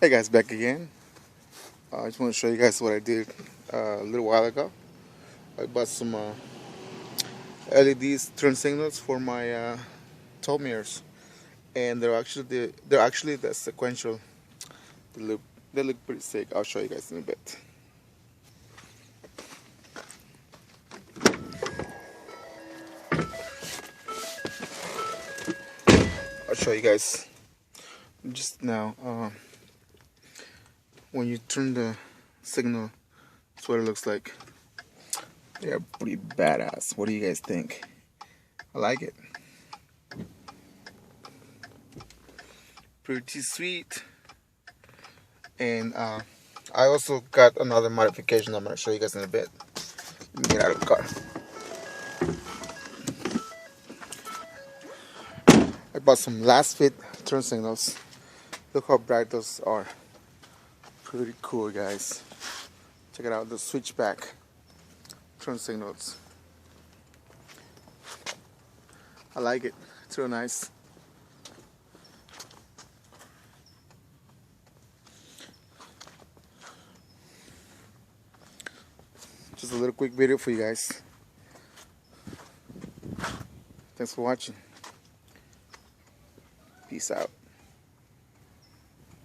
Hey guys, back again. I just want to show you guys what I did a little while ago. I bought some LEDs turn signals for my tow mirrors, and they're actually the sequential. They look pretty sick. I'll show you guys in a bit. I'll show you guys just now. When you turn the signal, that's what it looks like. They're pretty badass. What do you guys think? I like it. Pretty sweet. And I also got another modification I'm going to show you guys in a bit. Let me get out of the car. I bought some Lasfit turn signals. Look how bright those are. Pretty cool, guys. Check it out, the switchback turn signals. I like it. It's real nice. Just a little quick video for you guys. Thanks for watching. Peace out.